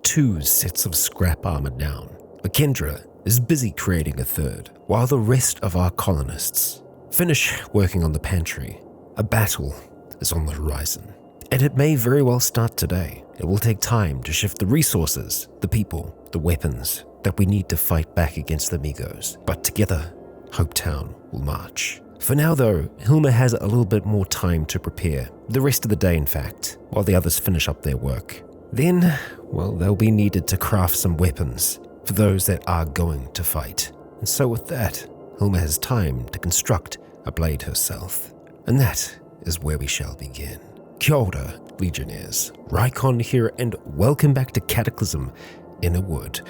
2 sets of scrap armor down. Lakendra is busy creating a third, while the rest of our colonists finish working on the pantry. A battle is on the horizon, and it may very well start today. It will take time to shift the resources, the people, the weapons that we need to fight back against the Migos. But together, Hopetown will march. For now though, Hilma has a little bit more time to prepare, the rest of the day in fact, while the others finish up their work. Then, well, they'll be needed to craft some weapons for those that are going to fight. And so with that, Hilma has time to construct a blade herself. And that is where we shall begin. Kia ora, Legionnaires. Rycon here, and welcome back to Cataclysm Innawood,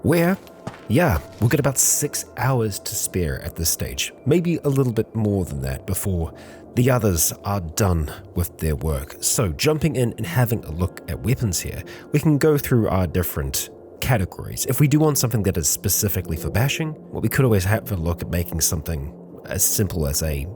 where, we'll get about 6 hours to spare at this stage. Maybe a little bit more than that before the others are done with their work. So jumping in and having a look at weapons here, we can go through our different categories. If we do want something that is specifically for bashing, well, we could always have a look at making something as simple as a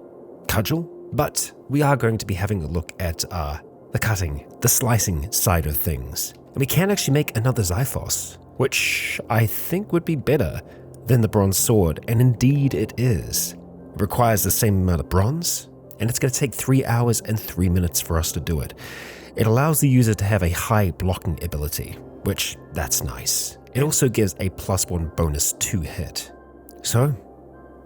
cudgel, but we are going to be having a look at the cutting, the slicing side of things. And we can actually make another Xiphos, which I think would be better than the bronze sword, and indeed it is. It requires the same amount of bronze, and it's going to take 3 hours and 3 minutes for us to do it. It allows the user to have a high blocking ability, which, that's nice. It also gives a +1 bonus to hit. So,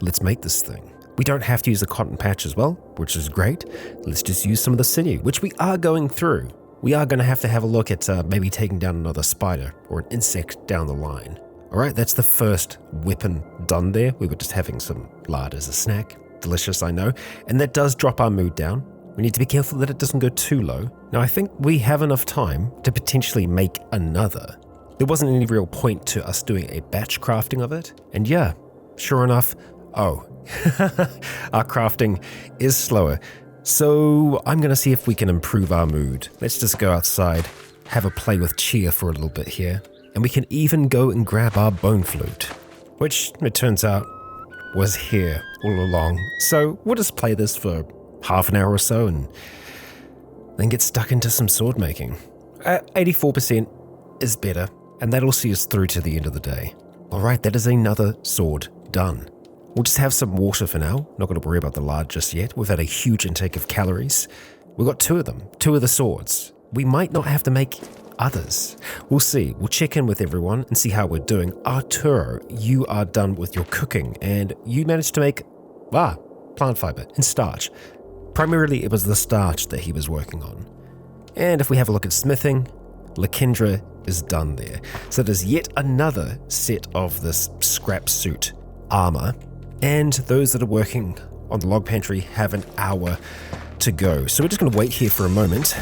let's make this thing. We don't have to use the cotton patch as well, which is great. Let's just use some of the sinew, which we are going through. We are going to have a look at maybe taking down another spider or an insect down the line. Alright, that's the first weapon done there. We were just having some lard as a snack. Delicious, I know. And that does drop our mood down. We need to be careful that it doesn't go too low. Now, I think we have enough time to potentially make another. There wasn't any real point to us doing a batch crafting of it. And yeah, sure enough, our crafting is slower. So I'm going to see if we can improve our mood. Let's just go outside, have a play with cheer for a little bit here. And we can even go and grab our bone flute, which it turns out was here all along. So we'll just play this for half an hour or so and then get stuck into some sword making. 84% is better, and that'll see us through to the end of the day. Alright, that is another sword done. We'll just have some water for now. Not going to worry about the lard just yet. We've had a huge intake of calories. We've got 2 of them, 2 of the swords. We might not have to make others. We'll see. We'll check in with everyone and see how we're doing. Arturo, you are done with your cooking, and you managed to make plant fiber and starch. Primarily, it was the starch that he was working on. And if we have a look at smithing, Lakendra is done there. So there's yet another set of this scrap suit armor. And those that are working on the log pantry have an hour to go. So we're just going to wait here for a moment.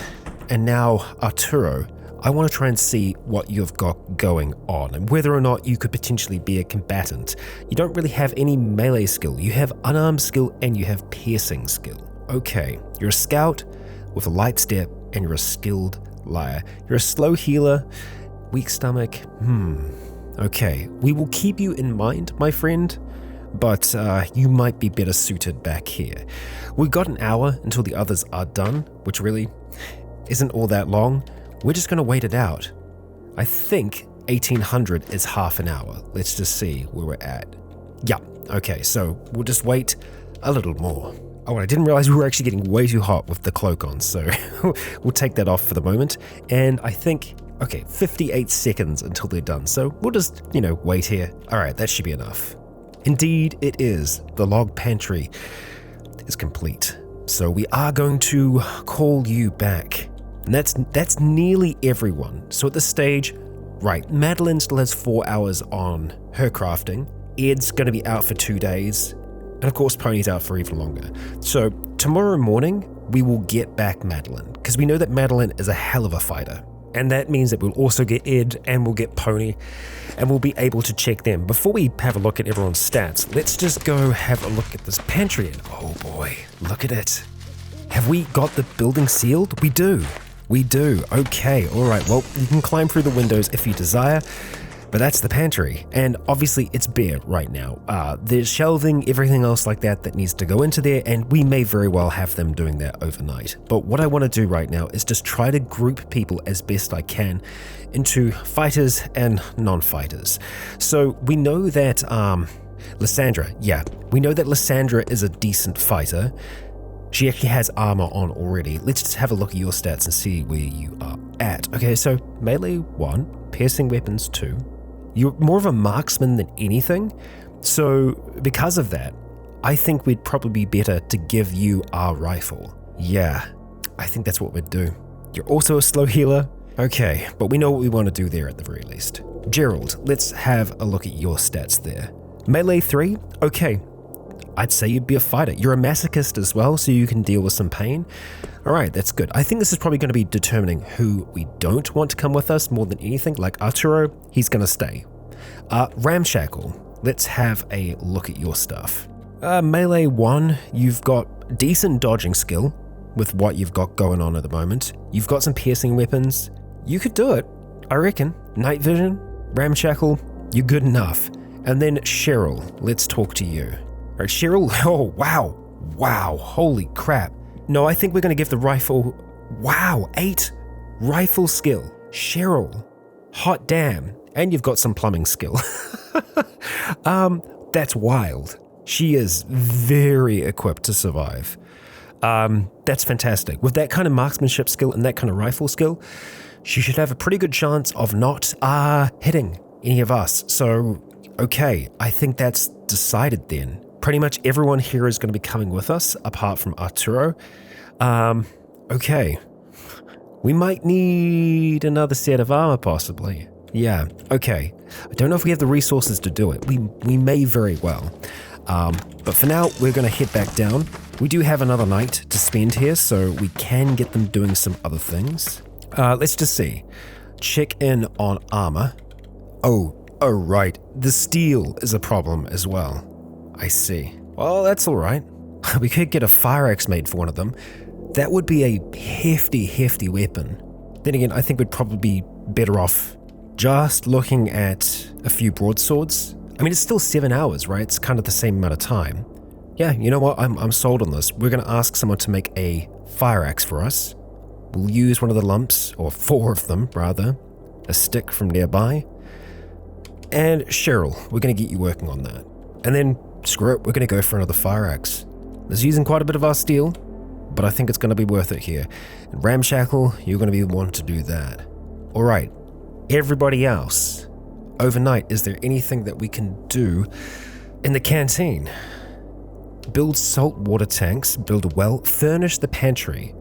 And now, Arturo, I want to try and see what you've got going on and whether or not you could potentially be a combatant. You don't really have any melee skill. You have unarmed skill and you have piercing skill. Okay, you're a scout with a light step and you're a skilled liar. You're a slow healer, weak stomach. Okay, we will keep you in mind, my friend. But you might be better suited back here. We've got an hour until the others are done, which really isn't all that long. We're just going to wait it out. I think 1800 is half an hour. Let's just see where we're at. Yeah, okay, so we'll just wait a little more. Oh, I didn't realize we were actually getting way too hot with the cloak on, so we'll take that off for the moment. And I think, 58 seconds until they're done. So we'll just, wait here. All right, that should be enough. Indeed, it is. The log pantry is complete. So we are going to call you back. And that's nearly everyone. So at this stage, right, Madeline still has 4 hours on her crafting. Ed's going to be out for 2 days. And of course, Pony's out for even longer. So tomorrow morning, we will get back Madeline, because we know that Madeline is a hell of a fighter. And that means that we'll also get Ed and we'll get Pony, and we'll be able to check them. Before we have a look at everyone's stats, let's just go have a look at this pantry. And oh boy, look at it. Have we got the building sealed? We do. We do. Okay, all right. Well, you can climb through the windows if you desire. But that's the pantry, and obviously it's bare right now. There's shelving, everything else like that needs to go into there, and we may very well have them doing that overnight. But what I want to do right now is just try to group people as best I can into fighters and non-fighters. So we know that Lysandra is a decent fighter. She actually has armor on already. Let's just have a look at your stats and see where you are at. Okay, so melee 1, piercing weapons 2. You're more of a marksman than anything. So because of that, I think we'd probably be better to give you our rifle. Yeah, I think that's what we'd do. You're also a slow healer. Okay, but we know what we want to do there at the very least. Gerald, let's have a look at your stats there. Melee 3, okay. I'd say you'd be a fighter. You're a masochist as well, so you can deal with some pain. All right, that's good. I think this is probably going to be determining who we don't want to come with us more than anything. Like Arturo, he's going to stay. Ramshackle, let's have a look at your stuff. Melee 1, you've got decent dodging skill with what you've got going on at the moment. You've got some piercing weapons. You could do it, I reckon. Night vision, Ramshackle, you're good enough. And then Cheryl, let's talk to you. All right, Cheryl, oh, wow, holy crap. No, I think we're going to give the rifle, 8 rifle skill. Cheryl, hot damn, and you've got some plumbing skill. That's wild. She is very equipped to survive. That's fantastic. With that kind of marksmanship skill and that kind of rifle skill, she should have a pretty good chance of not hitting any of us. So, okay, I think that's decided then. Pretty much everyone here is going to be coming with us, apart from Arturo. Okay. We might need another set of armor, possibly. Yeah, okay. I don't know if we have the resources to do it. We may very well. But for now, we're going to head back down. We do have another night to spend here, so we can get them doing some other things. Let's just see. Check in on armor. Oh, right. The steel is a problem as well. I see. Well, that's all right. We could get a fire axe made for one of them. That would be a hefty weapon. Then again, I think we'd probably be better off just looking at a few broadswords. I mean, it's still 7 hours, right? It's kind of the same amount of time. Yeah, you know what? I'm sold on this. We're going to ask someone to make a fire axe for us. We'll use one of the lumps, or 4 of them, rather, a stick from nearby. And Cheryl, we're going to get you working on that. And then, screw it, we're going to go for another fire axe. It's using quite a bit of our steel, but I think it's going to be worth it here. And Ramshackle, you're going to be the one to do that. All right, everybody else, overnight, is there anything that we can do in the canteen? Build salt water tanks, build a well, furnish the pantry.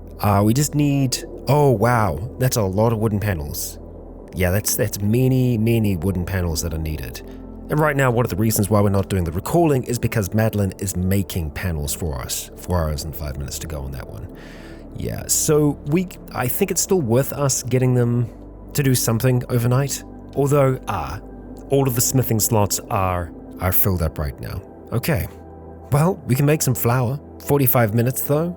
We just need, oh wow, that's a lot of wooden panels. Yeah, that's many wooden panels that are needed. And right now, one of the reasons why we're not doing the recalling is because Madeline is making panels for us. 4 hours and 5 minutes to go on that one. Yeah, so I think it's still worth us getting them to do something overnight. Although, all of the smithing slots are filled up right now. Okay, well, we can make some flour. 45 minutes though.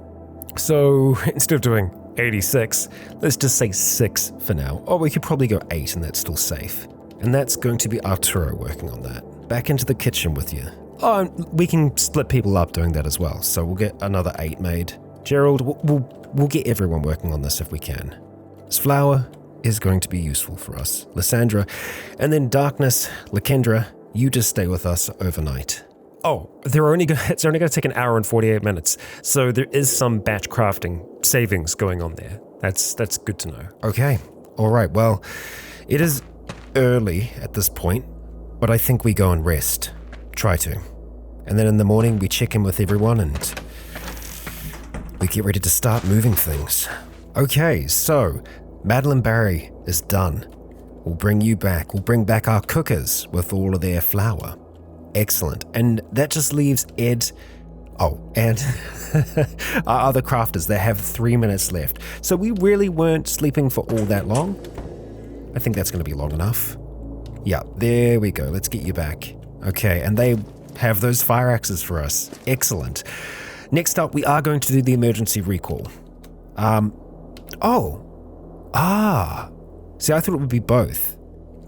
So instead of doing 86, let's just say 6 for now. Or we could probably go 8 and that's still safe. And that's going to be Arturo working on that. Back into the kitchen with you. Oh, we can split people up doing that as well. So we'll get another 8 made. Gerald, we'll get everyone working on this if we can. This flour is going to be useful for us. Lysandra, and then Darkness, Lakendra, you just stay with us overnight. Oh, it's only going to take an hour and 48 minutes. So there is some batch crafting savings going on there. That's good to know. Okay. All right. Well, it is early at this point, but I think we go and rest. Try to. And then in the morning we check in with everyone and we get ready to start moving things. Okay, so Madeline Barry is done. We'll bring you back. We'll bring back our cookers with all of their flour. Excellent. And that just leaves Ed. Oh, and our other crafters. They have 3 minutes left. So we really weren't sleeping for all that long. I think that's going to be long enough. Yeah, there we go. Let's get you back. Okay, and they have those fire axes for us. Excellent. Next up, we are going to do the emergency recall. See, I thought it would be both.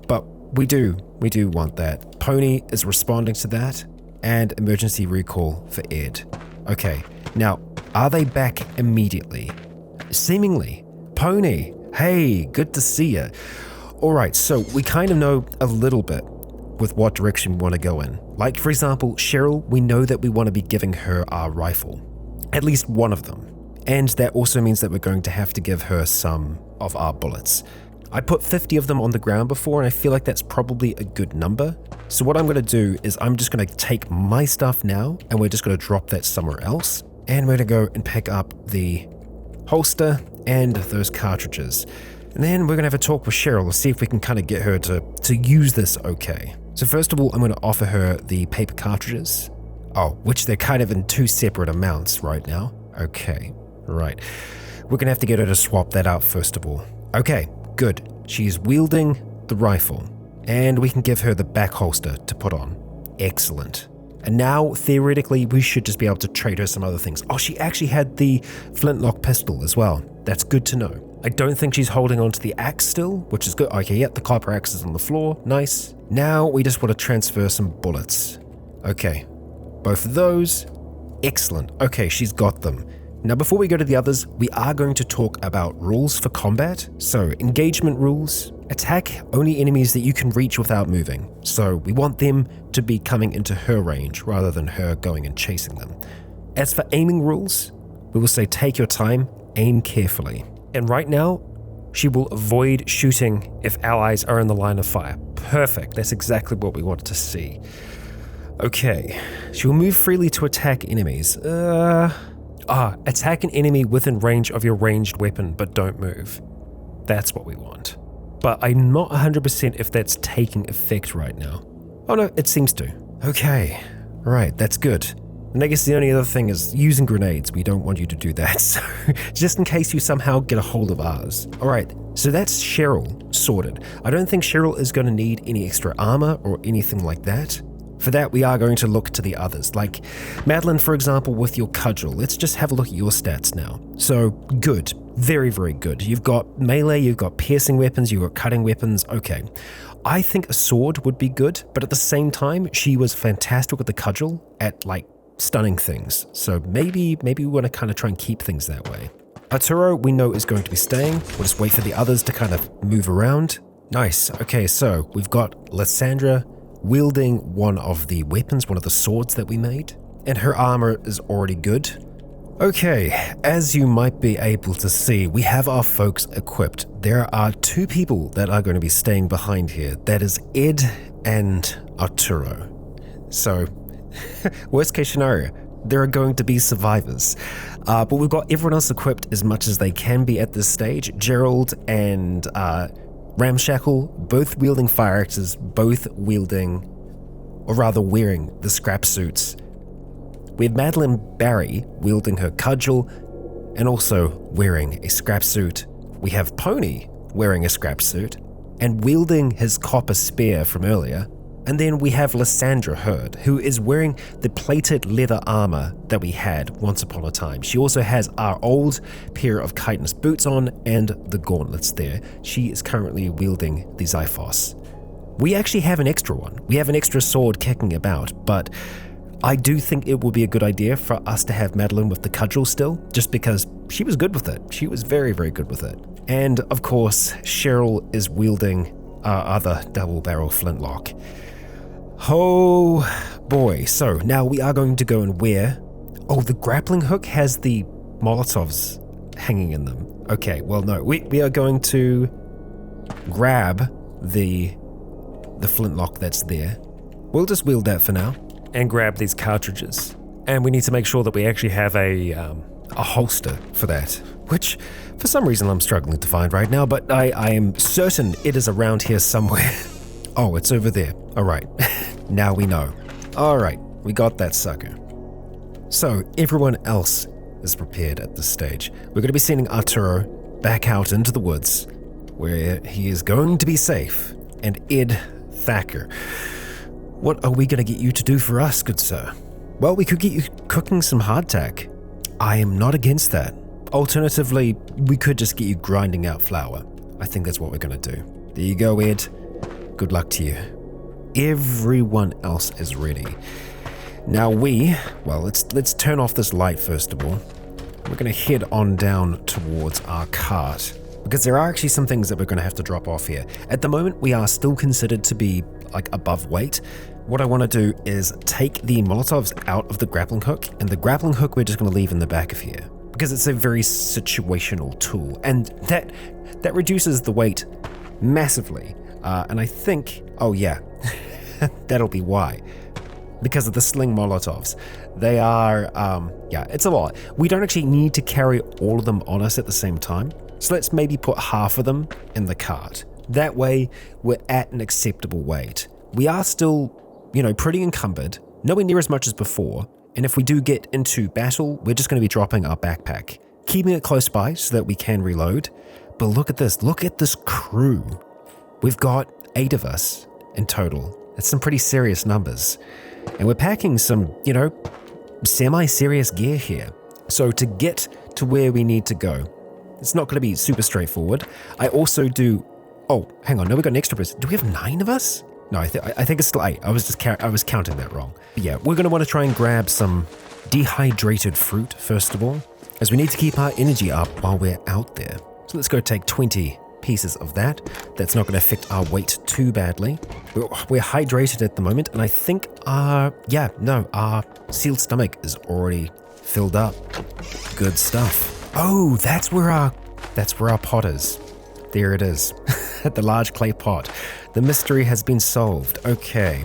But We do want that. Pony is responding to that, and emergency recall for Ed. Okay, now, are they back immediately? Seemingly. Pony, hey, good to see you. All right, so we kind of know a little bit with what direction we want to go in. Like, for example, Cheryl, we know that we want to be giving her our rifle. At least one of them. And that also means that we're going to have to give her some of our bullets. I put 50 of them on the ground before, and I feel like that's probably a good number. So what I'm going to do is I'm just going to take my stuff now, and we're just going to drop that somewhere else. And we're going to go and pick up the holster and those cartridges. And then we're going to have a talk with Cheryl to see if we can kind of get her to use this okay. So first of all, I'm going to offer her the paper cartridges. Oh, which they're kind of in 2 separate amounts right now. Okay, right. We're going to have to get her to swap that out first of all. Okay, good. She's wielding the rifle. And we can give her the back holster to put on. Excellent. And now, theoretically, we should just be able to trade her some other things. Oh, she actually had the flintlock pistol as well. That's good to know. I don't think she's holding on to the axe still, which is good. Okay, yeah, the copper axe is on the floor. Nice. Now we just want to transfer some bullets. Okay, both of those. Excellent. Okay, she's got them. Now, before we go to the others, we are going to talk about rules for combat. So, engagement rules. Attack only enemies that you can reach without moving. So, we want them to be coming into her range rather than her going and chasing them. As for aiming rules, we will say take your time, aim carefully. And right now, she will avoid shooting if allies are in the line of fire. Perfect. That's exactly what we wanted to see. Okay. She will move freely to attack enemies. Attack an enemy within range of your ranged weapon, but don't move. That's what we want. But I'm not 100% if that's taking effect right now. Oh no, it seems to. Okay. Right, that's good. And I guess the only other thing is using grenades. We don't want you to do that, so just in case you somehow get a hold of ours. Alright, so that's Cheryl sorted. I don't think Cheryl is going to need any extra armor or anything like that. For that, we are going to look to the others, like Madeline, for example, with your cudgel. Let's just have a look at your stats now. So, good. Very, very good. You've got melee, you've got piercing weapons, you've got cutting weapons. Okay. I think a sword would be good, but at the same time, she was fantastic with the cudgel at, like, stunning things. So maybe we want to kind of try and keep things that way. Arturo, we know, is going to be staying. We'll just wait for the others to kind of move around. Nice. Okay, so we've got Lysandra wielding one of the weapons, one of the swords that we made, and her armor is already good. Okay, as you might be able to see, we have our folks equipped. There are 2 people that are going to be staying behind here. That is Ed and Arturo. So, worst case scenario, there are going to be survivors. But we've got everyone else equipped as much as they can be at this stage. Gerald and Ramshackle, both wielding fire axes, both wielding, or rather wearing, the scrap suits. We have Madeline Barry wielding her cudgel and also wearing a scrap suit. We have Pony wearing a scrap suit and wielding his copper spear from earlier. And then we have Lysandra Hurd, who is wearing the plated leather armor that we had once upon a time. She also has our old pair of chitinous boots on and the gauntlets there. She is currently wielding the Xiphos. We actually have an extra one. We have an extra sword kicking about, but I do think it will be a good idea for us to have Madeline with the cudgel still, just because she was good with it. She was very, very good with it. And of course, Cheryl is wielding our other double-barrel flintlock. Oh boy, so now we are going to go and wear... Oh, the grappling hook has the Molotovs hanging in them. Okay, well no, we are going to grab the flintlock that's there. We'll just wield that for now and grab these cartridges. And we need to make sure that we actually have a holster for that, which for some reason I'm struggling to find right now, but I am certain it is around here somewhere. Oh, it's over there. All right. Now we know. All right, we got that sucker. So everyone else is prepared at this stage. We're going to be sending Arturo back out into the woods where he is going to be safe. And Ed Thacker, what are we going to get you to do for us, good sir? Well, we could get you cooking some hardtack. I am not against that. Alternatively, we could just get you grinding out flour. I think that's what we're going to do. There you go, Ed. Good luck to you. Everyone else is ready. Now let's turn off this light first of all. We're going to head on down towards our cart, because there are actually some things that we're going to have to drop off here. At the moment, we are still considered to be like above weight. What I want to do is take the Molotovs out of the grappling hook, and the grappling hook we're just going to leave in the back of here, because it's a very situational tool, and that reduces the weight massively. And I think, oh yeah, that'll be why. Because of the sling Molotovs. They are, it's a lot. We don't actually need to carry all of them on us at the same time. So let's maybe put half of them in the cart. That way, we're at an acceptable weight. We are still, pretty encumbered, nowhere near as much as before. And if we do get into battle, we're just going to be dropping our backpack, keeping it close by so that we can reload. But look at this crew. We've got 8 of us in total. That's some pretty serious numbers. And we're packing some, semi-serious gear here. So to get to where we need to go, it's not going to be super straightforward. I also do... Oh, hang on. No, we got an extra person. Do we have 9 of us? No, I think it's still 8. I was counting that wrong. But yeah, we're going to want to try and grab some dehydrated fruit, first of all, as we need to keep our energy up while we're out there. So let's go take 20 pieces of that. That's not going to affect our weight too badly. We're hydrated at the moment, and I think our sealed stomach is already filled up. Good stuff. Oh, that's where our pot is. There it is. The large clay pot. The mystery has been solved. Okay.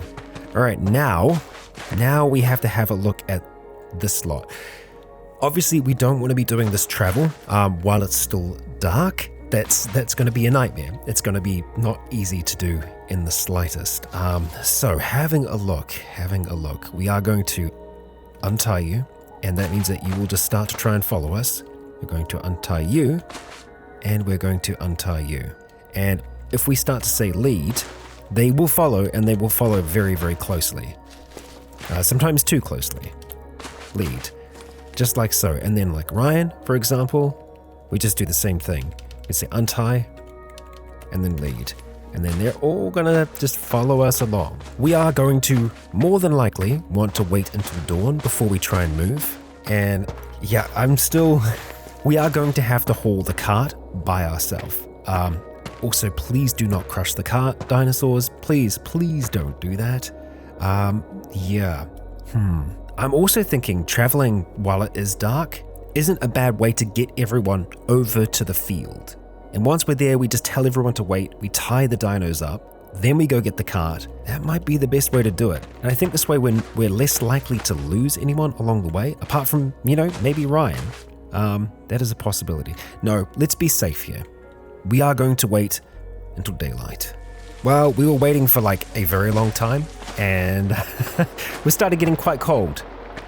All right, now we have to have a look at this lot. Obviously, we don't want to be doing this travel while it's still dark. That's going to be a nightmare. It's going to be not easy to do in the slightest. So having a look, we are going to untie you, and that means that you will just start to try and follow us. We're going to untie you, and we're going to untie you. And if we start to say lead, they will follow, and they will follow very, very closely. Sometimes too closely. Lead. Just like so. And then like Ryan, for example, we just do the same thing. We say untie, and then lead. And then they're all gonna just follow us along. We are going to more than likely want to wait until dawn before we try and move. And yeah, we are going to have to haul the cart by ourselves. Also, please do not crush the cart, dinosaurs. Please don't do that. I'm also thinking traveling while it is dark isn't a bad way to get everyone over to the field. And once we're there, we just tell everyone to wait, we tie the dinos up, then we go get the cart. That might be the best way to do it. And I think this way we're less likely to lose anyone along the way, apart from, maybe Ryan. That is a possibility. No, let's be safe here. We are going to wait until daylight. Well, we were waiting for like a very long time, and we started getting quite cold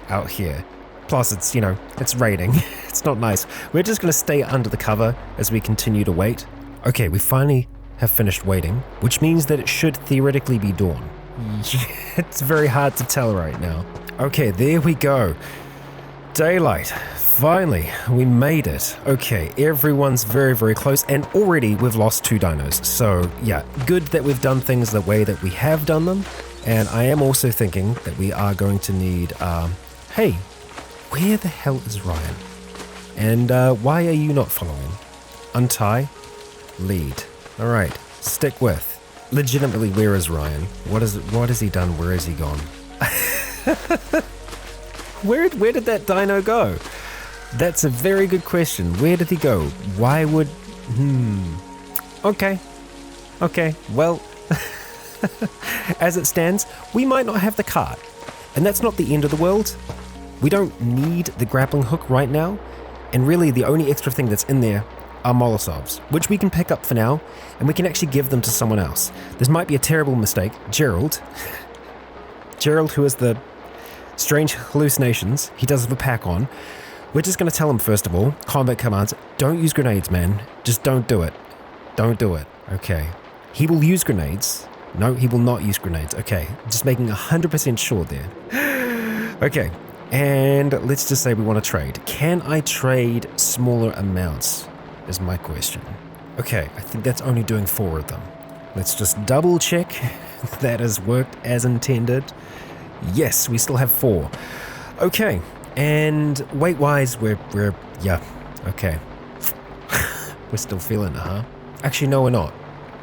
out here. Plus, it's raining. It's not nice. We're just going to stay under the cover as we continue to wait. Okay, we finally have finished waiting, which means that it should theoretically be dawn. It's very hard to tell right now. Okay, there we go. Daylight. Finally, we made it. Okay, everyone's very, very close, and already we've lost 2 dinos. So yeah, good that we've done things the way that we have done them. And I am also thinking that we are going to need, hey, where the hell is Ryan? And why are you not following? Untie, lead. All right, stick with. Legitimately, where is Ryan? What has he done? Where has he gone? Where did that dino go? That's a very good question. Where did he go? Why would... Okay, well, as it stands, we might not have the cart. And that's not the end of the world. We don't need the grappling hook right now. And really, the only extra thing that's in there are Molotovs, which we can pick up for now, and we can actually give them to someone else. This might be a terrible mistake. Gerald, who has the strange hallucinations, he does have a pack on. We're just going to tell him, first of all, combat commands, don't use grenades, man. Just don't do it. Don't do it. Okay. He will use grenades. No, he will not use grenades. Okay. Just making 100% sure there. Okay. And let's just say we want to trade. Can I trade smaller amounts is my question. Okay. I think that's only doing 4 of them. Let's just double check that has worked as intended. Yes, we still have 4. Okay, and weight-wise, we're yeah, okay. We're still feeling it, huh? Actually, no, we're not.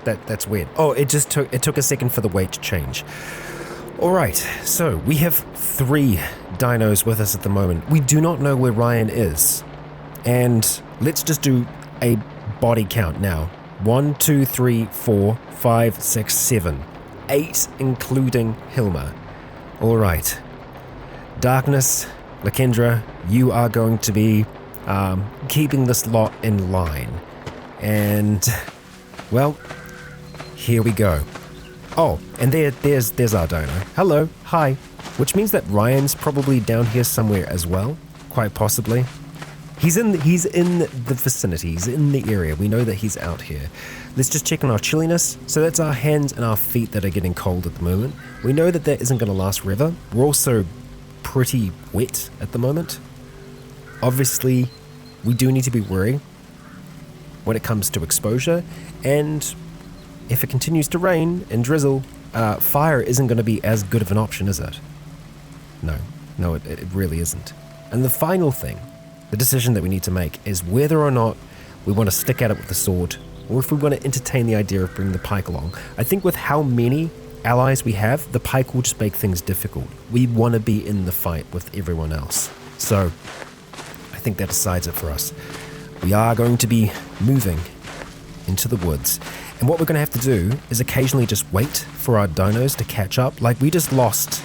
That's weird. Oh, it took a second for the weight to change. All right, so we have 3 dinos with us at the moment. We do not know where Ryan is. And let's just do a body count now. 1, 2, 3, 4, 5, 6, 7. 8, including Hilma. All right. Darkness, Lakendra, you are going to be keeping this lot in line. And, well, here we go. Oh, and there's our dino. Hello, hi. Which means that Ryan's probably down here somewhere as well, quite possibly. He's in the vicinity, he's in the area. We know that he's out here. Let's just check on our chilliness. So that's our hands and our feet that are getting cold at the moment. We know that isn't going to last forever. We're also pretty wet at the moment. Obviously, we do need to be wary when it comes to exposure, and if it continues to rain and drizzle, fire isn't going to be as good of an option, is it? No, it really isn't. And the final thing, the decision that we need to make, is whether or not we want to stick at it with the sword, or if we want to entertain the idea of bringing the pike along. I think with how many allies we have, the pike will just make things difficult. We want to be in the fight with everyone else. So, I think that decides it for us. We are going to be moving into the woods. And what we're going to have to do is occasionally just wait for our dinos to catch up. Like we just lost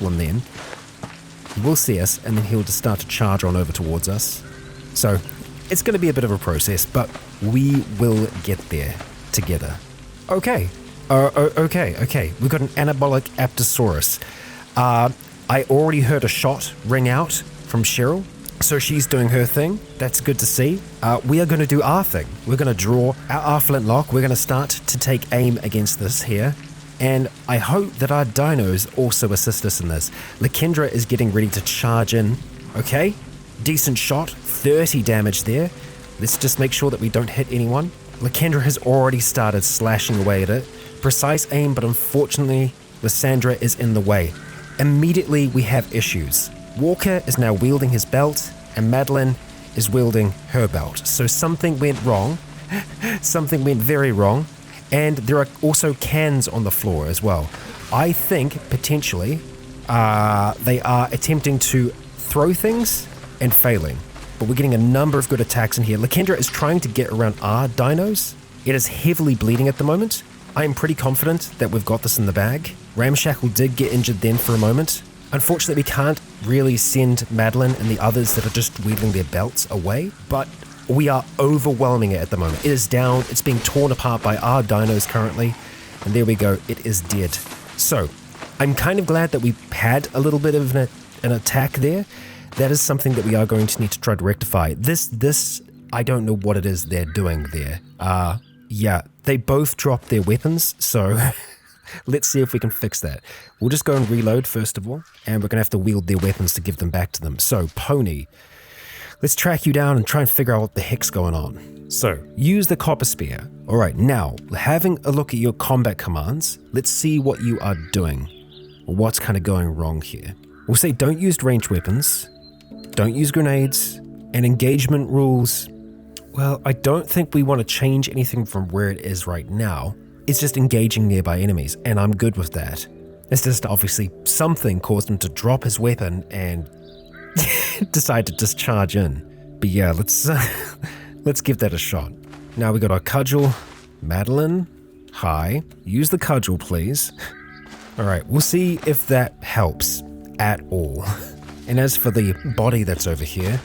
one then. He will see us and then he'll just start to charge on over towards us. So it's going to be a bit of a process, but we will get there together. Okay. Okay. We've got an anabolic Aptosaurus. I already heard a shot ring out from Cheryl. So she's doing her thing. That's good to see. We are going to do our thing. We're going to draw our flintlock. We're going to start to take aim against this here. And I hope that our dinos also assist us in this. Lakendra is getting ready to charge in. Okay, decent shot. 30 damage there. Let's just make sure that we don't hit anyone. Lakendra has already started slashing away at it. Precise aim, but unfortunately, Lysandra is in the way. Immediately, we have issues. Walker is now wielding his belt, and Madeline is wielding her belt. So something went wrong. Something went very wrong. And there are also cans on the floor as well. I think, potentially, they are attempting to throw things and failing. But we're getting a number of good attacks in here. Lakendra is trying to get around our dinos. It is heavily bleeding at the moment. I am pretty confident that we've got this in the bag. Ramshackle did get injured then for a moment. Unfortunately, we can't really send Madeline and the others that are just wielding their belts away, but we are overwhelming it at the moment. It is down, it's being torn apart by our dinos currently, and there we go, it is dead. So, I'm kind of glad that we had a little bit of an attack there. That is something that we are going to need to try to rectify. This, I don't know what it is they're doing there. Yeah, they both dropped their weapons, so let's see if we can fix that. We'll just go and reload first of all, and we're going to have to wield their weapons to give them back to them. So, Pony, let's track you down and try and figure out what the heck's going on. So, use the copper spear. Alright, now, having a look at your combat commands, let's see what you are doing. What's kind of going wrong here? We'll say don't use ranged weapons, don't use grenades, and engagement rules. Well, I don't think we want to change anything from where it is right now. It's just engaging nearby enemies, and I'm good with that. It's just obviously something caused him to drop his weapon and decide to just charge in. But yeah, let's give that a shot. Now we got our cudgel. Madeline, hi. Use the cudgel, please. Alright, we'll see if that helps at all. And as for the body that's over here,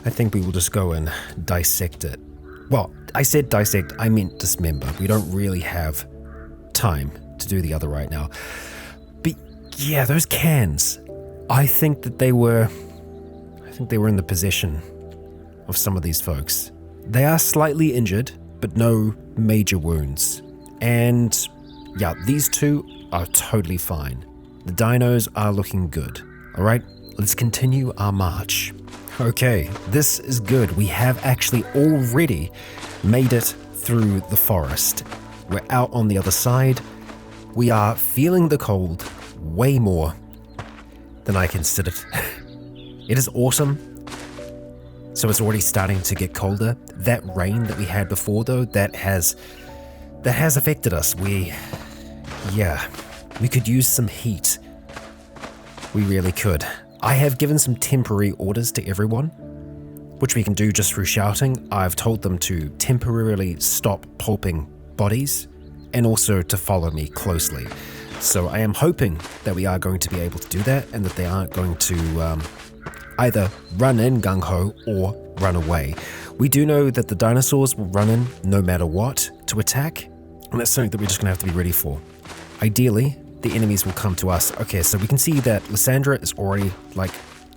I think we will just go and dissect it. Well, I said dissect, I meant dismember. We don't really have time to do the other right now. But yeah, those cans, I think they were in the possession of some of these folks. They are slightly injured, but no major wounds. And yeah, these two are totally fine. The dinos are looking good. All right, let's continue our march. Okay, this is good. We have actually already made it through the forest. We're out on the other side. We are feeling the cold way more than I considered. It is autumn, so it's already starting to get colder. That rain that we had before, though, that has affected us. We could use some heat. We really could. I have given some temporary orders to everyone, which we can do just through shouting. I've told them to temporarily stop pulping bodies and also to follow me closely. So I am hoping that we are going to be able to do that and that they aren't going to either run in gung-ho or run away. We do know that the dinosaurs will run in no matter what to attack, and that's something that we're just going to have to be ready for. Ideally, the enemies will come to us. Okay, so we can see that Lysandra is already like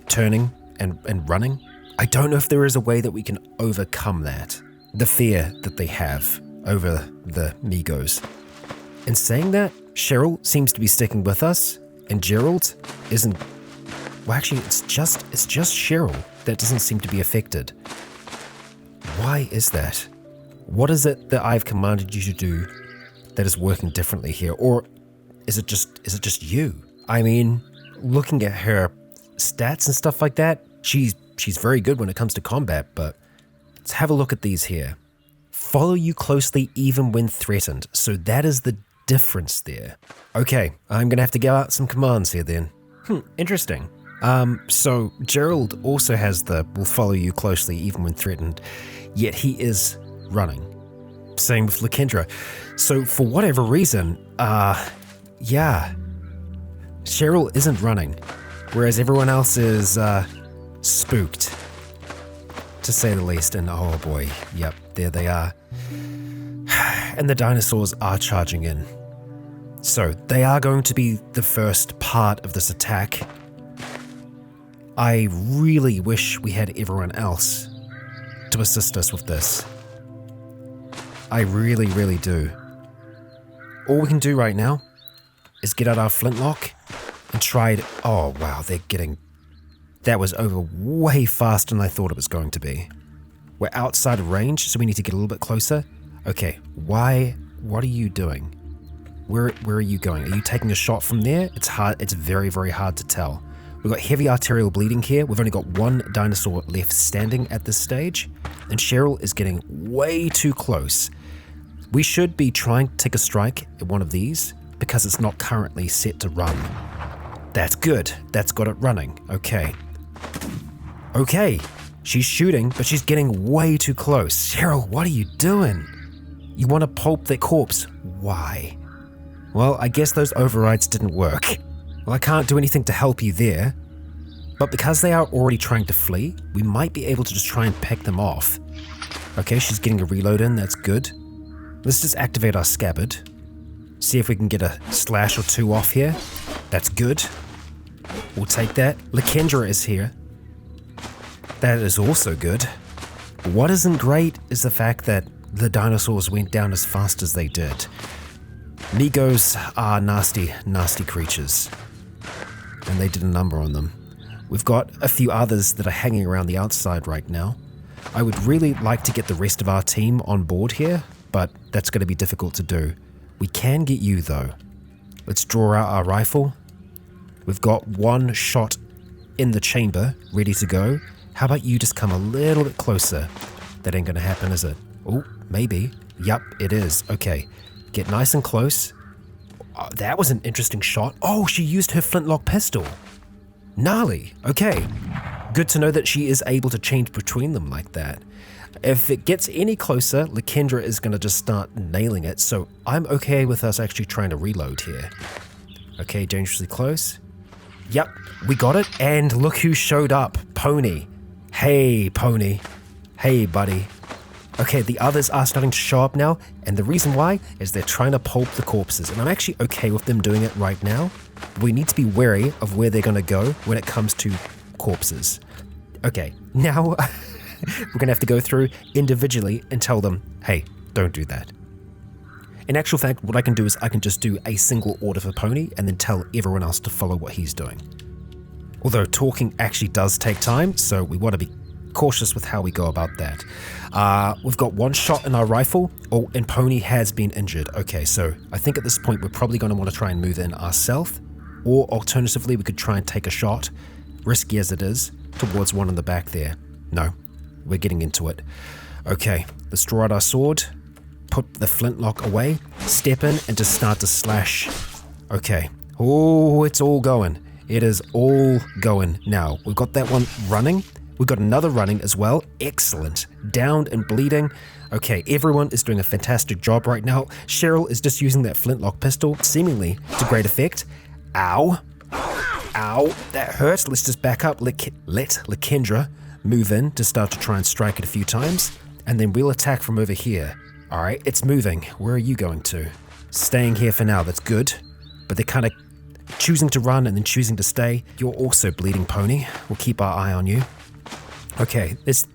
turning and running. I don't know if there is a way that we can overcome that, the fear that they have over the Migos. In saying that, Cheryl seems to be sticking with us, and Gerald isn't. Well, actually, it's just Cheryl that doesn't seem to be affected. Why is that? What is it that I've commanded you to do that is working differently here, or is it just you? I mean, looking at her stats and stuff like that, she's very good when it comes to combat, but let's have a look at these here. Follow you closely even when threatened. So that is the difference there. Okay, I'm gonna have to give out some commands here then. Interesting. So Gerald also has the will follow you closely even when threatened, yet he is running. Same with Lakendra. So for whatever reason, Cheryl isn't running, whereas everyone else is spooked, to say the least. And oh boy, yep, there they are. And the dinosaurs are charging in. So they are going to be the first part of this attack. I really wish we had everyone else to assist us with this. I really, really do. All we can do right now is get out our flintlock and try it. Oh wow, that was over way faster than I thought it was going to be. We're outside of range, so we need to get a little bit closer. Okay, what are you doing? Where are you going? Are you taking a shot from there? It's hard, it's very, very hard to tell. We've got heavy arterial bleeding here. We've only got one dinosaur left standing at this stage, and Cheryl is getting way too close. We should be trying to take a strike at one of these because it's not currently set to run. That's good. That's got it running. Okay. Okay. She's shooting, but she's getting way too close. Cheryl, what are you doing? You want to pulp their corpse. Why? Well, I guess those overrides didn't work. Well, I can't do anything to help you there. But because they are already trying to flee, we might be able to just try and pick them off. Okay, she's getting a reload in. That's good. Let's just activate our scabbard. See if we can get a slash or two off here. That's good. We'll take that. Lakendra is here. That is also good. What isn't great is the fact that the dinosaurs went down as fast as they did. Migos are nasty, nasty creatures. And they did a number on them. We've got a few others that are hanging around the outside right now. I would really like to get the rest of our team on board here, but that's going to be difficult to do. We can get you though. Let's draw out our rifle. We've got one shot in the chamber, ready to go. How about you just come a little bit closer? That ain't going to happen, is it? Oh, maybe. Yup, it is. Okay. Get nice and close. Oh, that was an interesting shot. Oh, she used her flintlock pistol. Gnarly. Okay. Good to know that she is able to change between them like that. If it gets any closer, Lakendra is going to just start nailing it, so I'm okay with us actually trying to reload here. Okay, dangerously close. Yep, we got it, and look who showed up. Pony. Hey, Pony. Hey, buddy. Okay, the others are starting to show up now, and the reason why is they're trying to pulp the corpses, and I'm actually okay with them doing it right now. But we need to be wary of where they're going to go when it comes to corpses. Okay, now we're going to have to go through individually and tell them, hey, don't do that. In actual fact, what I can do is I can just do a single order for Pony and then tell everyone else to follow what he's doing. Although talking actually does take time, so we want to be cautious with how we go about that. We've got one shot in our rifle. Oh, and Pony has been injured. Okay, so I think at this point we're probably going to want to try and move in ourselves, or alternatively we could try and take a shot, risky as it is, towards one in the back there. No, we're getting into it. Okay, let's draw out our sword, put the flintlock away, step in and just start to slash. Okay, oh, it's all going. It is all going now. We've got that one running. We've got another running as well. Excellent. Downed and bleeding. Okay, everyone is doing a fantastic job right now. Cheryl is just using that flintlock pistol, seemingly to great effect. Ow. Ow, that hurt. Let's just back up. Let Lakendra move in to start to try and strike it a few times. And then we'll attack from over here. All right, it's moving. Where are you going to? Staying here for now. That's good. But they're kind of choosing to run and then choosing to stay. You're also bleeding, Pony. We'll keep our eye on you. Okay, this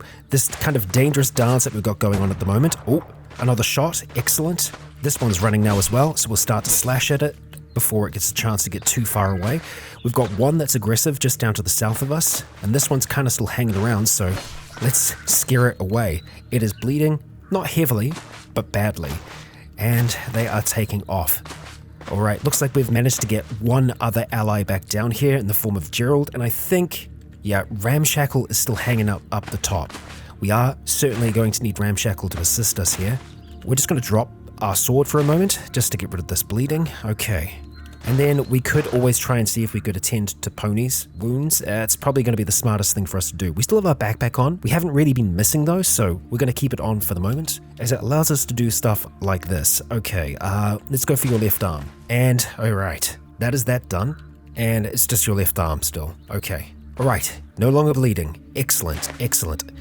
kind of dangerous dance that we've got going on at the moment. Oh, another shot. Excellent. This one's running now as well, so we'll start to slash at it before it gets a chance to get too far away. We've got one that's aggressive just down to the south of us, and this one's kind of still hanging around, so let's scare it away. It is bleeding, not heavily, but badly, and they are taking off. Alright, looks like we've managed to get one other ally back down here in the form of Gerald, and I think, yeah, Ramshackle is still hanging up the top. We are certainly going to need Ramshackle to assist us here. We're just going to drop our sword for a moment, just to get rid of this bleeding. Okay. And then we could always try and see if we could attend to Pony's wounds. It's probably going to be the smartest thing for us to do. We still have our backpack on. We haven't really been missing those, so we're going to keep it on for the moment, as it allows us to do stuff like this. Okay, let's go for your left arm. And, alright, that is that done. And it's just your left arm still. Okay. Alright, no longer bleeding. Excellent, excellent.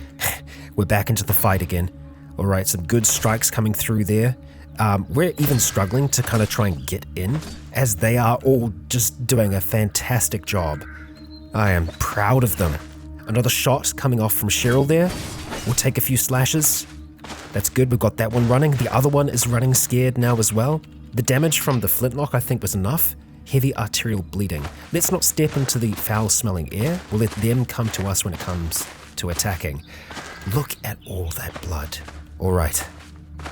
We're back into the fight again. Alright, some good strikes coming through there. We're even struggling to kind of try and get in, as they are all just doing a fantastic job. I am proud of them. Another shot coming off from Cheryl there. We'll take a few slashes. That's good, we've got that one running. The other one is running scared now as well. The damage from the flintlock I think was enough. Heavy arterial bleeding. Let's not step into the foul-smelling air. We'll let them come to us when it comes to attacking. Look at all that blood. Alright.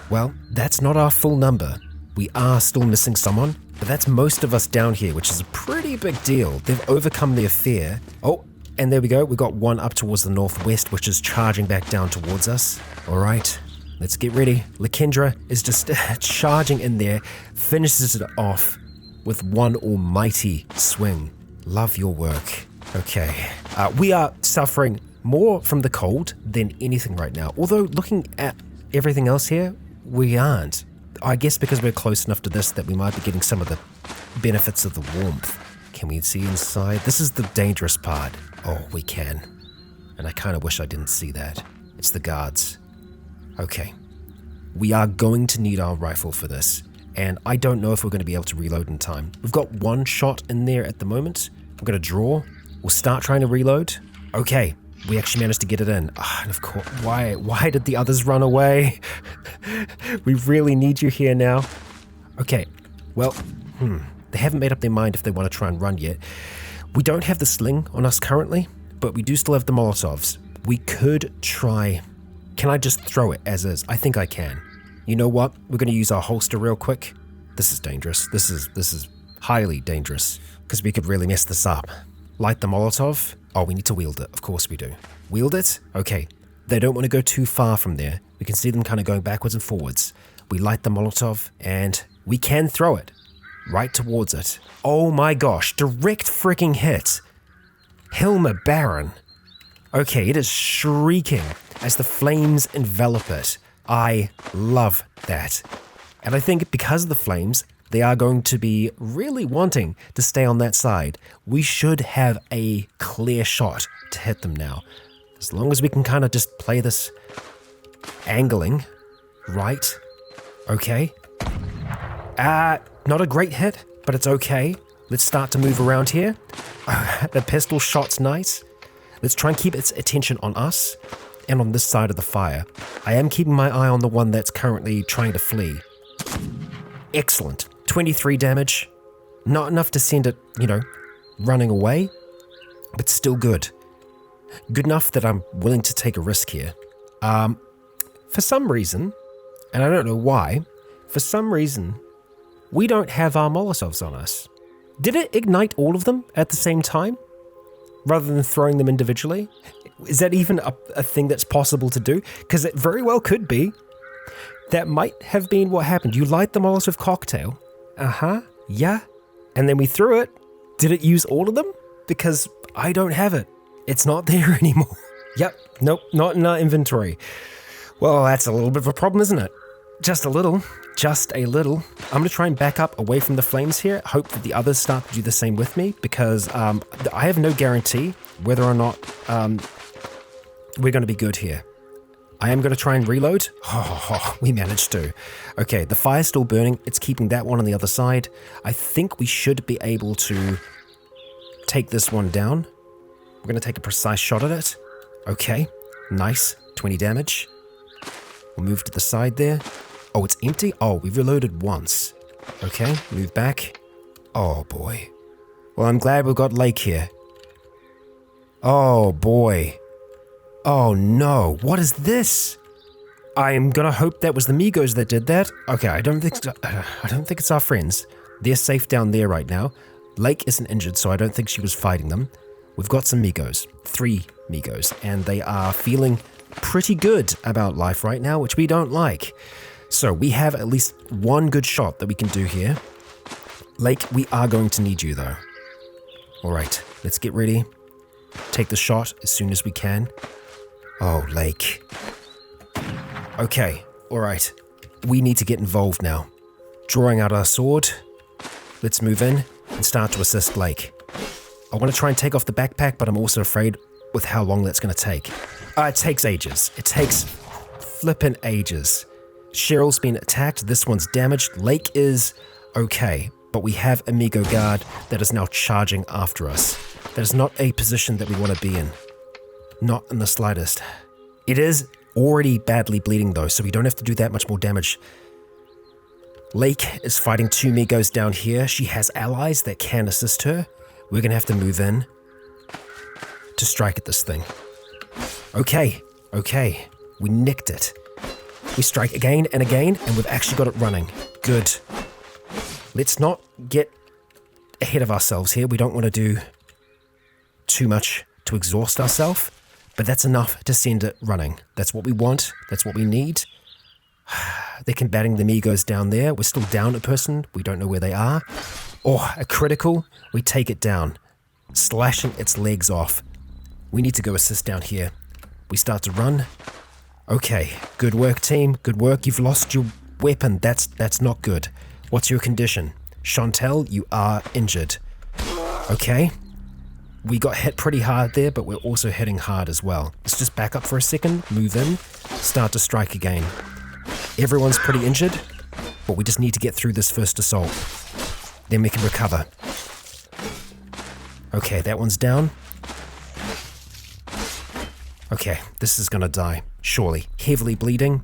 Well, that's not our full number. We are still missing someone, but that's most of us down here, which is a pretty big deal. They've overcome their fear. Oh, and there we go. We got one up towards the northwest, which is charging back down towards us. All right, let's get ready. Lakendra is just charging in there, finishes it off with one almighty swing. Love your work. Okay, we are suffering more from the cold than anything right now. Although looking at everything else here, we aren't. I guess because we're close enough to this that we might be getting some of the benefits of the warmth. Can we see inside? This is the dangerous part. Oh, we can. And I kind of wish I didn't see that. It's the guards. Okay. We are going to need our rifle for this. And I don't know if we're going to be able to reload in time. We've got one shot in there at the moment. I'm going to draw. We'll start trying to reload. Okay. We actually managed to get it in. And of course, why did the others run away? We really need you here now. Okay, well, they haven't made up their mind if they want to try and run yet. We don't have the sling on us currently, but we do still have the Molotovs. We could try. Can I just throw it as is? I think I can. You know what? We're going to use our holster real quick. This is dangerous. This is highly dangerous, because we could really mess this up. Light the Molotov. Oh, we need to wield it. Of course we do. Wield it? Okay. They don't want to go too far from there. We can see them kind of going backwards and forwards. We light the Molotov, and we can throw it right towards it. Oh my gosh, direct freaking hit. Hilma Baron. Okay, it is shrieking as the flames envelop it. I love that. And I think because of the flames, they are going to be really wanting to stay on that side. We should have a clear shot to hit them now. As long as we can kind of just play this angling. Right. Okay. Not a great hit, but it's okay. Let's start to move around here. The pistol shot's nice. Let's try and keep its attention on us and on this side of the fire. I am keeping my eye on the one that's currently trying to flee. Excellent. 23 damage. Not enough to send it, running away, but still good. Good enough that I'm willing to take a risk here. For some reason, and I don't know why, for some reason, we don't have our Molotovs on us. Did it ignite all of them at the same time, rather than throwing them individually? Is that even a thing that's possible to do? Because it very well could be. That might have been what happened. You light the Molotov cocktail. Yeah. And then we threw it. Did it use all of them? Because I don't have it. It's not there anymore. Yep. Nope. Not in our inventory. Well, that's a little bit of a problem, isn't it? Just a little. Just a little. I'm going to try and back up away from the flames here. Hope that the others start to do the same with me, because I have no guarantee whether or not we're going to be good here. I am going to try and reload. We managed to. Okay, the fire's still burning. It's keeping that one on the other side. I think we should be able to take this one down. We're going to take a precise shot at it. Okay, nice. 20 damage. We'll move to the side there. Oh, it's empty? Oh, we've reloaded once. Okay, move back. Oh, boy. Well, I'm glad we've got Lake here. Oh, boy. Oh, no. What is this? I'm gonna hope that was the Migos that did that. Okay, I don't think it's our friends. They're safe down there right now. Lake isn't injured, so I don't think she was fighting them. We've got some Migos. 3 Migos. And they are feeling pretty good about life right now, which we don't like. So we have at least one good shot that we can do here. Lake, we are going to need you though. Alright, let's get ready. Take the shot as soon as we can. Oh, Lake. Okay, alright. We need to get involved now. Drawing out our sword. Let's move in and start to assist Lake. I want to try and take off the backpack, but I'm also afraid with how long that's going to take. It takes ages. It takes flippin' ages. Cheryl's been attacked. This one's damaged. Lake is okay, but we have a Migo guard that is now charging after us. That is not a position that we want to be in. Not in the slightest. It is already badly bleeding though, so we don't have to do that much more damage. Lake is fighting 2 Migos down here. She has allies that can assist her. We're going to have to move in to strike at this thing. Okay. We nicked it. We strike again and again, and we've actually got it running. Good. Let's not get ahead of ourselves here. We don't want to do too much to exhaust ourselves, but that's enough to send it running. That's what we want. That's what we need. They're combating the Migos down there. We're still down a person. We don't know where they are. Oh, a critical. We take it down, slashing its legs off. We need to go assist down here. We start to run. Okay, good work, team. Good work. You've lost your weapon. That's not good. What's your condition? Chantel, you are injured. Okay. We got hit pretty hard there, but we're also hitting hard as well. Let's just back up for a second, move in, start to strike again. Everyone's pretty injured, but we just need to get through this first assault. Then we can recover. Okay, that one's down. Okay, this is gonna die, surely. Heavily bleeding.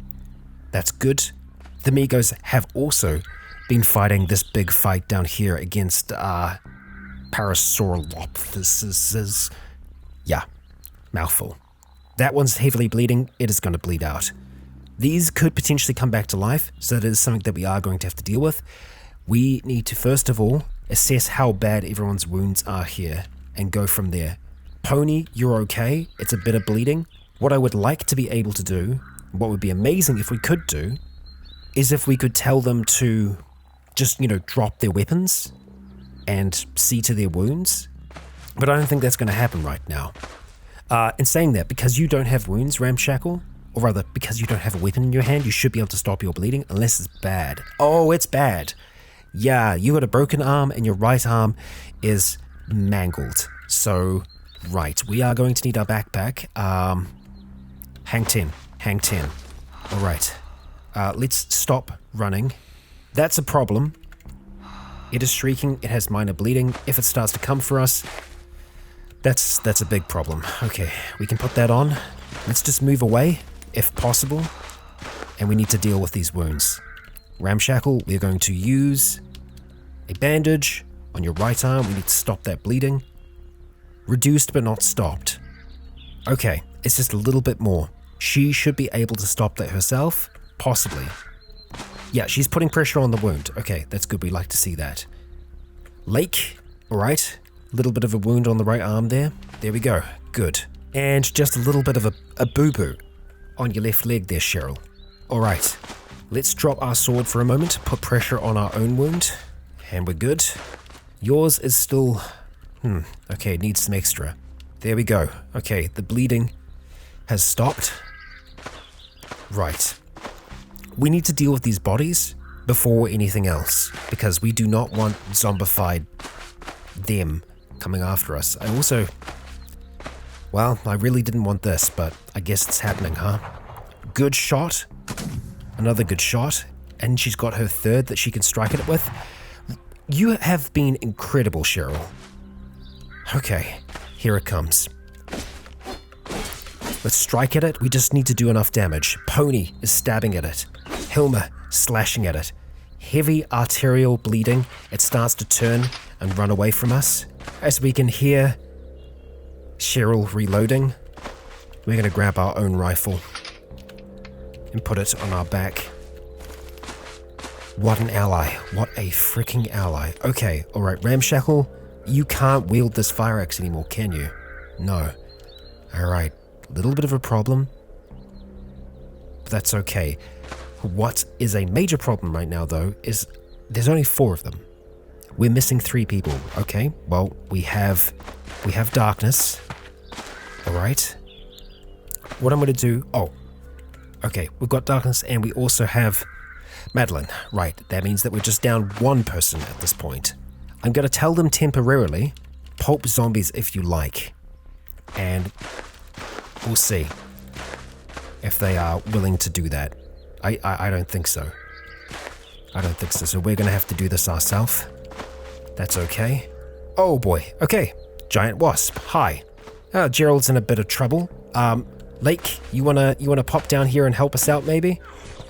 That's good. The Migos have also been fighting this big fight down here against Parasaurolophus. Yeah, mouthful. That one's heavily bleeding. It is going to bleed out. These could potentially come back to life, so that is something that we are going to have to deal with. We need to first of all assess how bad everyone's wounds are here and go from there. Pony, you're okay. It's a bit of bleeding. What I would like to be able to do, what would be amazing if we could do, is if we could tell them to just, drop their weapons and see to their wounds. But I don't think that's going to happen right now. In saying that, because you don't have wounds, Ramshackle, or rather, because you don't have a weapon in your hand, you should be able to stop your bleeding, unless it's bad. Oh, it's bad. Yeah, you got a broken arm and your right arm is mangled. So, right, we are going to need our backpack. Hang 10. All right, let's stop running. That's a problem. It is shrieking, it has minor bleeding. If it starts to come for us, that's a big problem. Okay, we can put that on. Let's just move away, if possible. And we need to deal with these wounds. Ramshackle, we're going to use a bandage on your right arm. We need to stop that bleeding. Reduced but not stopped. Okay, it's just a little bit more. She should be able to stop that herself, possibly. Yeah, she's putting pressure on the wound. Okay, that's good. We like to see that. Lake, all right. A little bit of a wound on the right arm there. There we go. Good. And just a little bit of a boo-boo on your left leg there, Cheryl. All right. Let's drop our sword for a moment, put pressure on our own wound, and we're good. Yours is still... okay, it needs some extra. There we go. Okay, the bleeding has stopped. Right. We need to deal with these bodies before anything else, because we do not want zombified them coming after us. I also... Well, I really didn't want this, but I guess it's happening, huh? Good shot. Another good shot. And she's got her third that she can strike at it with. You have been incredible, Cheryl. Okay, here it comes. Let's strike at it. We just need to do enough damage. Pony is stabbing at it. Hilma slashing at it. Heavy arterial bleeding. It starts to turn and run away from us. As we can hear Cheryl reloading, we're going to grab our own rifle and put it on our back. What an ally. What a freaking ally. Okay, alright, Ramshackle, you can't wield this fire axe anymore, can you? No. Alright, a little bit of a problem, but that's okay. What is a major problem right now, though, is there's only 4 of them. We're missing 3 people. Okay, well, we have darkness. Alright. What I'm going to do... Oh. Okay, we've got darkness and we also have Madeline. Right, that means that we're just down 1 person at this point. I'm going to tell them temporarily, pulp zombies if you like. And we'll see if they are willing to do that. I don't think so. I don't think so. So we're going to have to do this ourselves. That's okay. Oh boy. Okay. Giant wasp. Hi. Gerald's in a bit of trouble. Lake, you wanna pop down here and help us out maybe?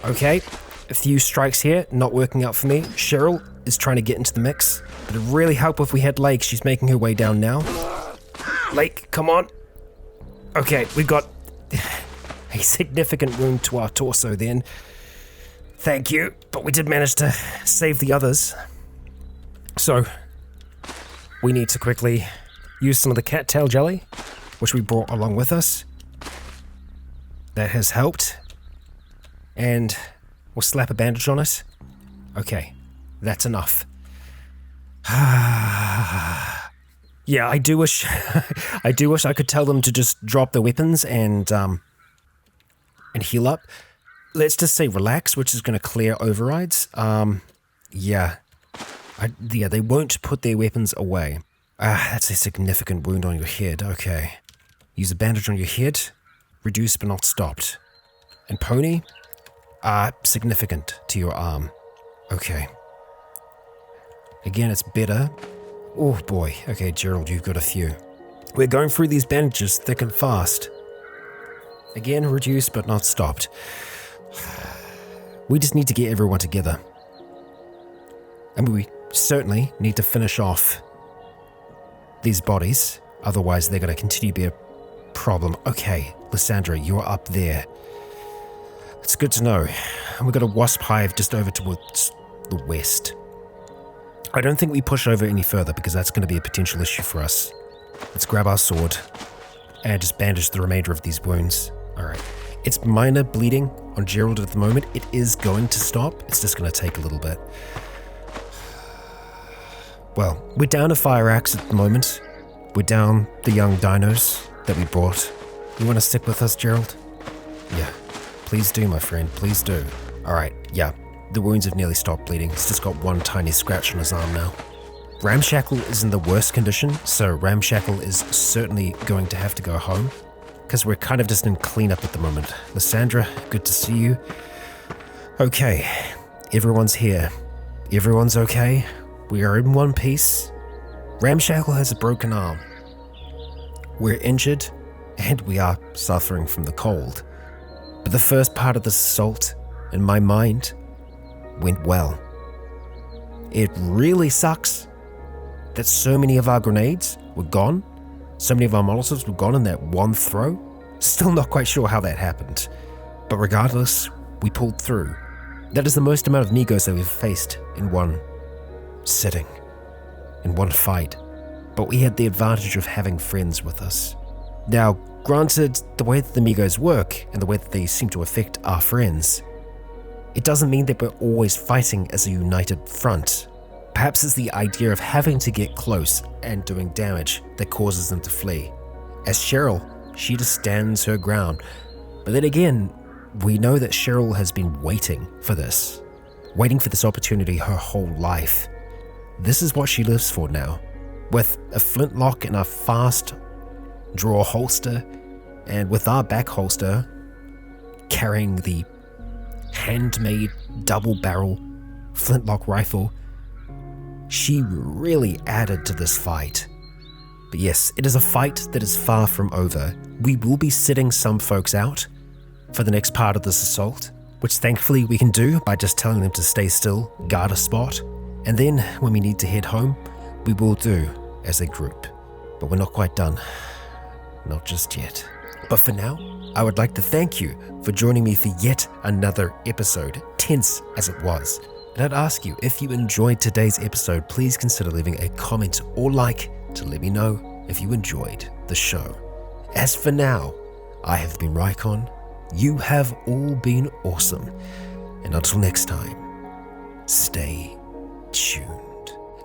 Okay. A few strikes here, not working out for me. Cheryl is trying to get into the mix. But it'd really help if we had Lake. She's making her way down now. Lake, come on. Okay, we've got a significant wound to our torso then. Thank you, but we did manage to save the others. So, we need to quickly use some of the cattail jelly, which we brought along with us. That has helped. And we'll slap a bandage on it. Okay, that's enough. Yeah, I do wish I could tell them to just drop their weapons and heal up. Let's just say relax, which is going to clear overrides. Yeah, they won't put their weapons away. That's a significant wound on your head. Okay, use a bandage on your head. Reduced but not stopped. And Pony, significant to your arm. Okay. Again, it's better. Oh boy. Okay, Gerald, you've got a few. We're going through these bandages thick and fast. Again, reduced but not stopped. We just need to get everyone together. And we certainly need to finish off these bodies. Otherwise, they're going to continue to be a problem. Okay, Lysandra, you're up there. It's good to know. And we've got a wasp hive just over towards the west. I don't think we push over any further because that's going to be a potential issue for us. Let's grab our sword and just bandage the remainder of these wounds. Alright. It's minor bleeding on Gerald at the moment. It is going to stop. It's just going to take a little bit. Well, we're down a fire axe at the moment. We're down the young dinos that we brought. You want to stick with us, Gerald? Yeah. Please do, my friend. Please do. Alright, yeah. The wounds have nearly stopped bleeding. He's just got one tiny scratch on his arm now. Ramshackle is in the worst condition, so Ramshackle is certainly going to have to go home, because we're kind of just in cleanup at the moment. Lysandra, good to see you. Okay, everyone's here. Everyone's okay. We are in one piece. Ramshackle has a broken arm. We're injured, and we are suffering from the cold. But the first part of this assault, in my mind, went well. It really sucks that so many of our grenades were gone, So many of our Molotovs were gone in that one throw. Still not quite sure how that happened. But regardless, we pulled through. That is the most amount of Migos that we've faced in one sitting, in one fight. But we had the advantage of having friends with us. Now, granted, the way that the Migos work and the way that they seem to affect our friends, it doesn't mean that we're always fighting as a united front. Perhaps it's the idea of having to get close and doing damage that causes them to flee. As Cheryl, she just stands her ground. But then again, we know that Cheryl has been waiting for this opportunity her whole life. This is what she lives for now. With a flintlock in a fast draw holster, and with our back holster carrying the handmade double barrel flintlock rifle, she really added to this fight. But yes, it is a fight that is far from over. We will be sitting some folks out for the next part of this assault, which thankfully we can do by just telling them to stay still, guard a spot, and then when we need to head home, we will do as a group. But we're not quite done. Not just yet. But for now, I would like to thank you for joining me for yet another episode, tense as it was. And I'd ask you, if you enjoyed today's episode, please consider leaving a comment or like to let me know if you enjoyed the show. As for now, I have been Rycon. You have all been awesome. And until next time, stay tuned.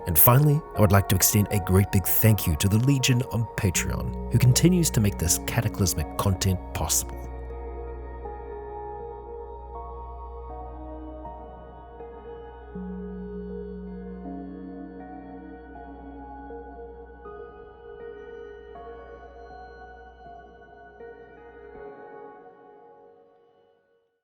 And finally, I would like to extend a great big thank you to the Legion on Patreon, who continues to make this cataclysmic content possible.